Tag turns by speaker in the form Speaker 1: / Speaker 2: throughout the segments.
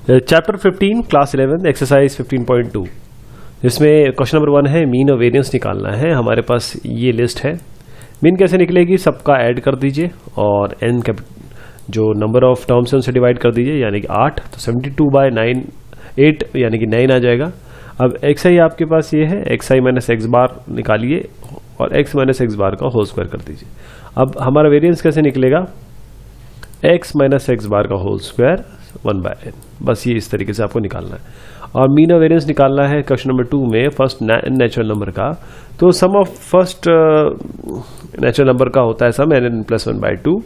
Speaker 1: Chapter 15 class 11 exercise 15.2 इसमें question number 1 है mean और वेरिएंस निकालना है। हमारे पास ये लिस्ट है। मीन कैसे निकलेगी, सबका ऐड कर दीजिए और एन जो नंबर ऑफ टर्म्स है उनसे डिवाइड कर दीजिए, यानी कि 8, तो 72/9 8 यानी कि 9 आ जाएगा। अब एक्स आई आपके पास ये है, एक्स आई माइनस एक्स बार निकालिए और एक्स माइनस एक्स बार का होल स्क्वायर कर दीजिए। अब हमारा वेरिएंस कैसे निकलेगा, एक्स माइनस एक्स बार का होल स्क्वायर 1/n, बस ये इस तरीके से आपको निकालना है। और मीन और वेरिएंस निकालना है क्वेश्चन नंबर 2 में फर्स्ट नेचुरल नंबर का। तो सम ऑफ फर्स्ट नेचुरल नंबर का होता है सम n प्लस 1/2,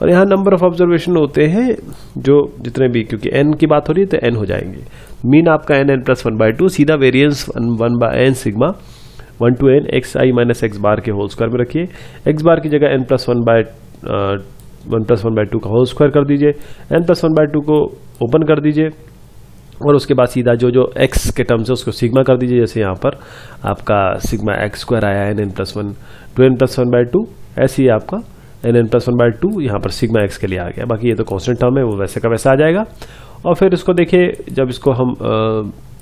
Speaker 1: और यहाँ नंबर ऑफ ऑब्जर्वेशन होते हैं जो जितने भी, क्योंकि n की बात हो रही है तो n हो जाएंगे। मीन आपका n प्लस 1/2, सीधा variance 1/n sigma 1 to n x i minus x bar के होल स्क्वायर में रखिए। एक्स बार की जगह n प्लस 1/2 का होल स्क्वायर कर दीजिए। n प्लस 1/2 को ओपन कर दीजिए और उसके बाद सीधा जो x के टर्म्स है उसको सिग्मा कर दीजिए। जैसे यहाँ पर आपका सिग्मा एक्स स्क्वायर आया है n plus 1 to n plus 1/2, ऐसे ही आपका n प्लस 1/2 यहाँ पर सिग्मा x के लिए आ गया। बाकी ये तो कांस्टेंट टर्म है, वो वैसे का वैसा आ जाएगा। और फिर इसको देखिए, जब इसको हम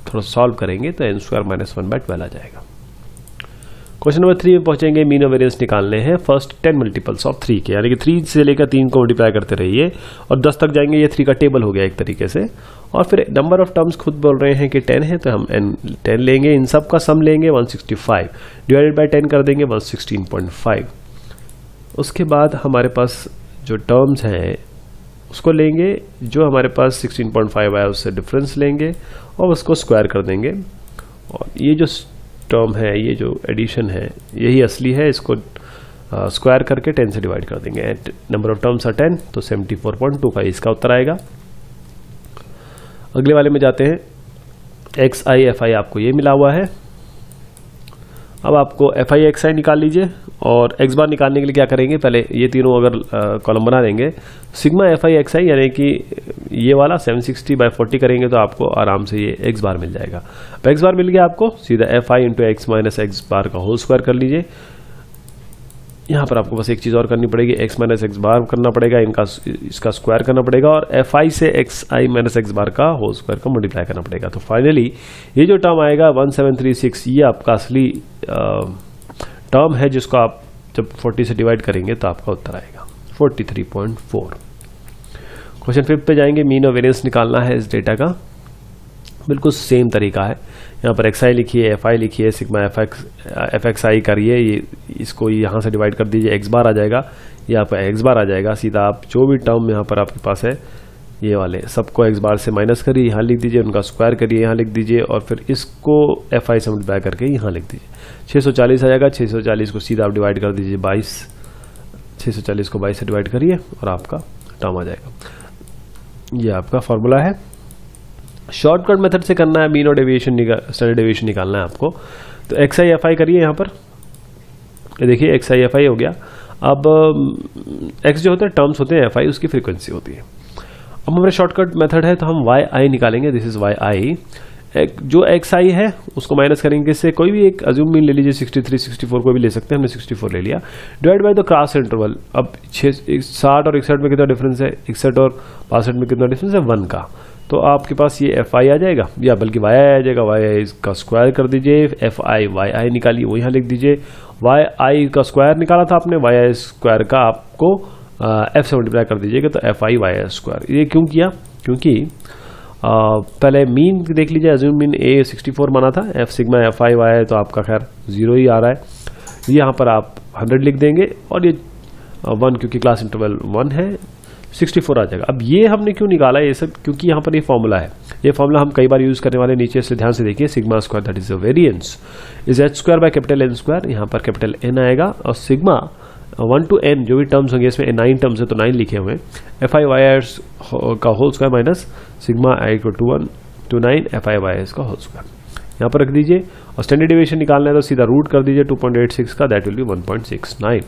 Speaker 1: थोड़ा सॉल्व करेंगे तो n स्क्वायर माइनस 1/12 आ जाएगा। क्वेश्चन नंबर 3 में पहुंचेंगे। मीन और वेरिएंस निकालने हैं फर्स्ट 10 मल्टीपल्स ऑफ 3 के, यानी कि 3 से लेकर 3 को मल्टीप्लाई करते रहिए और 10 तक जाएंगे। ये 3 का टेबल हो गया एक तरीके से। और फिर नंबर ऑफ टर्म्स खुद बोल रहे हैं कि 10 है, तो हम 10 लेंगे, इन सब का सम लेंगे 165 डिवाइडेड बाय 10 कर देंगे 116.5। उसके बाद हमारे पास जो टर्म्स हैं उसको लेंगे, जो हमारे पास 16.5 आया उससे डिफरेंस लेंगे और उसको स्क्वायर कर देंगे। और ये जो टर्म है, ये जो एडिशन है, यही असली है, इसको स्क्वायर करके 10 से डिवाइड कर देंगे। नंबर ऑफ टर्म्स आर 10, तो 74.25 इसका उत्तर आएगा। अगले वाले में जाते हैं। एक्स आई एफ आई आपको ये मिला हुआ है। अब आपको एफ आई एक्स आई निकाल लीजिए और एक्स बार निकालने के लिए क्या करेंगे, पहले ये तीनों अगर कॉलम बना देंगे, सिग्मा एफ आई एक्स आई यानी कि ये वाला 760/40 करेंगे तो आपको आराम से ये एक्स बार मिल जाएगा। अब एक्स बार मिल गया आपको, सीधा f i into x minus x bar का होल स्क्वायर कर लीजिए। यहाँ पर आपको बस एक चीज़ और करनी पड़ेगी, एक्स माइनस एक्स बार करना पड़ेगा, इसका स्क्वायर करना पड़ेगा और एफ आई से x i minus x bar का होल स्क्वायर का मल्टीप्लाई करना पड़ेगा। तो फाइनली ये जो टर्म आएगा 1736, ये आपका असली टर्म है, जिसको आप जब 40 से डिवाइड करेंगे तो आपका उत्तर आएगा 43.4। क्वेश्चन 5 पे जाएंगे। मीन और वेरिएंस निकालना है इस डेटा का। बिल्कुल सेम तरीका है। यहाँ पर एक्स आई लिखिए, एफ आई लिखिए, सिग्मा एफ एक्स आई करिए, ये इसको यहाँ से डिवाइड कर दीजिए, एक्स बार आ जाएगा, ये आपका एक्स बार आ जाएगा। सीधा आप जो भी टर्म यहाँ पर आपके पास है ये वाले सबको एक्स बार से माइनस करिए, यहाँ लिख दीजिए, उनका स्क्वायर करिए, यहाँ लिख दीजिए और फिर इसको एफ आई से मल्टीप्लाई करके यहाँ लिख दीजिए। 640 आ जाएगा। 640 को सीधा आप डिवाइड कर दीजिए 22, 640 को 22 से डिवाइड करिए और आपका टर्म आ जाएगा। ये आपका फॉर्मूला है। शॉर्टकट मेथड से करना है, मीन और डेविएशन स्टैंडर्ड डेविएशन निकालना है आपको। तो एक्स आई एफ आई करिए, यहाँ पर ये देखिए एक्स आई एफ आई हो गया। अब एक्स जो होता है टर्म्स होते हैं, एफ आई उसकी फ्रीक्वेंसी होती है। अब हमारे शॉर्टकट मेथड है तो हम वाई आई निकालेंगे। दिस इज वाई आई। जो एक्स आई है उसको माइनस करेंगे, इससे कोई भी एक अज्यूम मीन ले लीजिए, 63 64 को भी ले सकते हैं, हमने 64 ले लिया, divide by the cross interval. अब 60 और 61 में कितना डिफरेंस है, 61 और 62 में कितना डिफरेंस है, 1 का। तो आपके पास ये एफ आई आ जाएगा, या बल्कि वाई आई आ जाएगा। वाई आई का स्क्वायर कर दीजिए, एफ आई वाई आई निकालिए, वो यहाँ लिख दीजिए। वाई आई का स्क्वायर निकाला था आपने, वाई आई स्क्वायर का आपको एफ से मल्टीप्लाई कर दीजिएगा, तो F I Y I square. ये क्यों किया, क्योंकि पहले मीन देख लीजिए, अज्यूम मीन ए 64 माना था, f sigma f I Y i तो आपका खैर 0 ही आ रहा है। यहाँ पर आप 100 लिख देंगे और ये 1 क्योंकि क्लास इंटरवल 1 है, 64 आ जाएगा। अब ये हमने क्यों निकाला ये सब, क्योंकि यहाँ पर ये फॉर्मूला है। ये फॉर्मूला हम कई बार यूज करने वाले, नीचे से ध्यान से देखिए। Sigma square that is the variance is H square by capital N square. यहाँ पर कैपिटल एन आएगा और सिग्मा 1 to n जो भी टर्म्स होंगे, इसमें 9 टर्म्स है तो 9 लिखे हुए हैं। एफ आई वाई आई का whole square minus sigma i equal to 1 to 9 f I Y i का होल स्क्वायर यहाँ पर रख दीजिए। और स्टैंडर्ड डेविएशन निकालना है तो सीधा रूट कर दीजिए 2.86 का, दैट विल बी 1.69।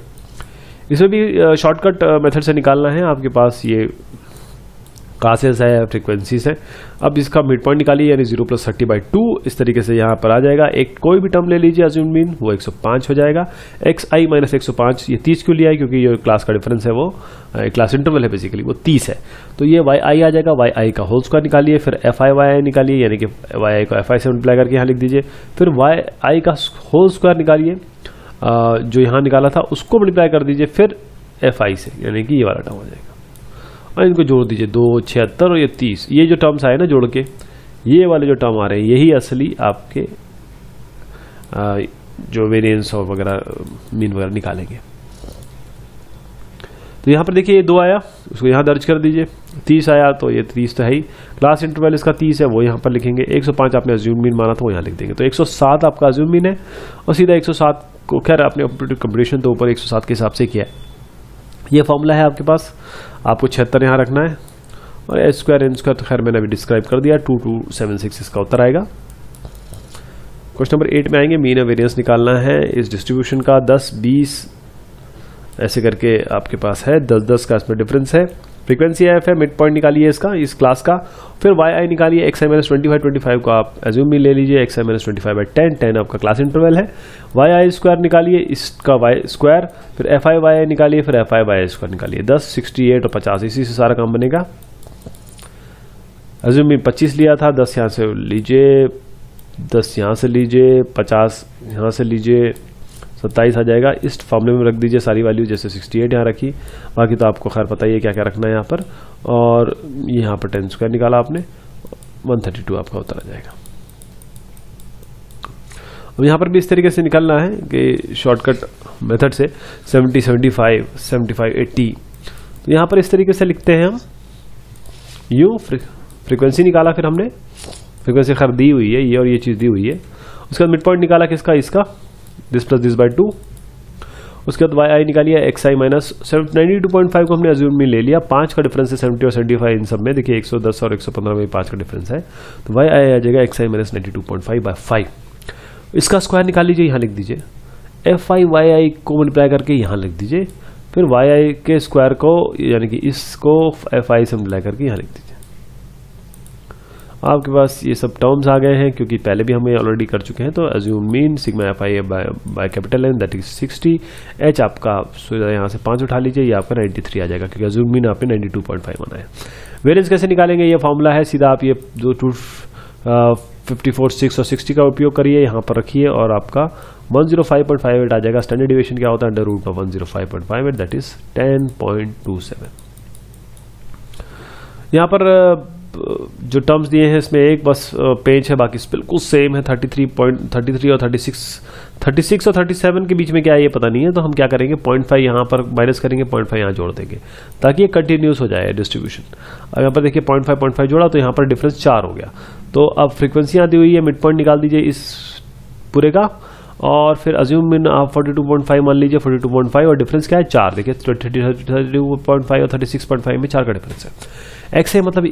Speaker 1: इसमें भी शॉर्टकट मेथड से निकालना है। आपके पास ये क्लासेस है, फ्रीक्वेंसीज है। अब इसका मिड पॉइंट निकालिए यानी 0 + 30/2 इस तरीके से यहाँ पर आ जाएगा। एक कोई भी टर्म ले लीजिए अज्यूम मीन, वो 105 हो जाएगा। xi - 105 ये 30 क्यों लिया है, क्योंकि ये क्लास का डिफरेंस है, वो क्लास इंटरवल है बेसिकली, वो 30 है। तो ये yi आ जाएगा, yi का होल स्क्वायर निकालिए, फिर fi निकालिए यानी कि yi को fi से मल्टीप्लाई करके यहाँ लिख दीजिए, फिर yi का होल स्क्वायर निकालिए, जो यहाँ निकाला था उसको मल्टीप्लाई कर दीजिए फिर fi से, यानी कि ये वाला टर्म हो जाएगा। और इनको जोड़ दीजिए, 2 76 और ये 30, ये जो टर्म्स आए ना जोड़ के, ये वाले जो टर्म आ रहे हैं यही असली आपके जो वेरिएंस और वगैरह मीन वगैरह निकालेंगे। तो यहाँ पर देखिए ये 2 आया, उसको यहाँ दर्ज कर दीजिए। 30 आया तो ये 30 तो है ही, क्लास इंटरवल इसका 30 है, वो यहाँ पर लिखेंगे। 105 आपने अज्यूम मीन माना था, वो यहाँ लिख देंगे। तो 107 आपका अज्यूम मीन है और सीधा 107 को, खैर आपने कंप्यूटेशन तो ऊपर 107 के हिसाब से किया है। ये फॉर्मूला है आपके पास, आपको 76 यहाँ रखना है और h² n² तो खैर मैंने अभी डिस्क्राइब कर दिया। 2276 इसका उत्तर आएगा। क्वेश्चन नंबर 8 में आएंगे, मीन और वेरिएंस निकालना है इस डिस्ट्रीब्यूशन का। 10 20 ऐसे करके आपके पास है, 10 का इसमें डिफरेंस है। फ्रीक्वेंसी एफ है, मिड पॉइंट निकालिए इसका, इस क्लास का। फिर yi निकालिए, xi - 25 को आप एज्यूम मीन ले लीजिए, xi - 25/10, 10 आपका क्लास इंटरवल है। yi² निकालिए, इसका y², फिर fi निकालिए, फिर fi² निकालिए। 10 68 और 50 इसी से सारा काम बनेगा। एज्यूम मीन 25 लिया था, 10 यहाँ से लीजिए, 10 यहाँ से लीजिए, 50 यहाँ से लीजिए, 27 आ जाएगा। इस फॉर्मूले में रख दीजिए सारी वैल्यू, जैसे 68 यहाँ रखी, बाकी तो आपको खैर पता ही है क्या क्या रखना है यहाँ पर। और यहाँ पर 10² निकाला आपने, 132 आपका उत्तर आ जाएगा। अब यहाँ पर भी इस तरीके से निकालना है कि शॉर्टकट मेथड से 70 75 75 80। तो यहाँ पर इस तरीके से लिखते हैं हम, यूँ फ्रीक्वेंसी निकाला, फिर हमने फ्रीक्वेंसी खैर दी हुई है ये, और ये चीज़ दी हुई है। उसके बाद मिड पॉइंट निकाला किसका, इसका, दिस + this/2। उसके बाद yi निकालिए, xi - 92.5 को हमने अज्यूम में ले लिया। 5 का डिफरेंस है 70 और 75 इन सब में, देखिए 110 और 115 में 5 का डिफरेंस है। तो yi आ जाएगा xi - 92.5/5। इसका स्क्वायर निकाल लीजिए, यहाँ लिख दीजिए। fi yi को मल्टीप्लाई करके यहाँ लिख दीजिए, फिर yi के स्क्वायर को यानी कि इसको fi से मल्टीप्लाई करके यहाँ लिख दीजिए। आपके पास ये सब टर्म्स आ गए हैं क्योंकि पहले भी हमें ऑलरेडी कर चुके हैं। तो assume mean sigma fi by capital N that is 60, h आपका यहाँ से 5 उठा लीजिए, ये आपका 93 आ जाएगा क्योंकि अज्यूम मीन आपने 92.5 माना है। वेरिएंस कैसे निकालेंगे, ये फॉर्मूला है, सीधा आप ये जो 254 6 और 60 का उपयोग करिए, यहाँ पर रखिए और आपका 105.58 आ जाएगा। स्टैंडर्ड डिविएशन क्या होता है, √105.58 दैट इज 10.27। यहाँ पर जो टर्म्स दिए हैं इसमें एक बस पेज है, बाकी बिल्कुल सेम है। 33 और 36 और 37 के बीच में क्या है ये पता नहीं है, तो हम क्या करेंगे 0.5 यहाँ पर माइनस करेंगे, 0.5 यहाँ जोड़ देंगे ताकि ये कंटिन्यूस हो जाए डिस्ट्रीब्यूशन। अब यहाँ पर देखिए 0.5 जोड़ा तो यहाँ पर डिफरेंस 4 हो गया। तो अब फ्रीक्वेंसी दी हुई है, मिड पॉइंट निकाल दीजिए इस पूरे का, और फिर अज्यूम मीन आप 42.5 मान लीजिए, 42.5 और डिफरेंस क्या है 4। देखिए 32.5 और 36.5 में 4 का डिफरेंस है। x है मतलब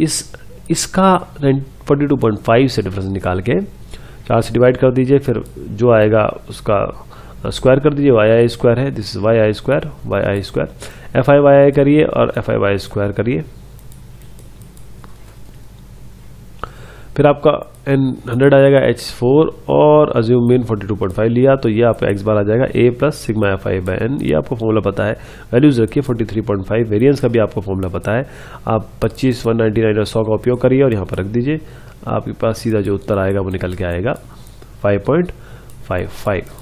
Speaker 1: इसका 42.5 से डिफरेंस निकाल के 4 से डिवाइड कर दीजिए, फिर जो आएगा उसका स्क्वायर कर दीजिए। yi² है, दिस इज yi², fi करिए और fi² करिए। फिर आपका n 100 आ जाएगा h4 और अज्यूम मीन 42.5 लिया तो ये आपका x बार आ जाएगा a + सिग्मा fi/n। ये आपको फॉर्मूला पता है, वैल्यूज रखिए 43.5। वेरिएंस का भी आपको फॉर्मूला पता है, आप 25 199 और 100 का उपयोग करिए और यहाँ पर रख दीजिए। आपके पास सीधा जो उत्तर आएगा वो निकल के आएगा 5.55।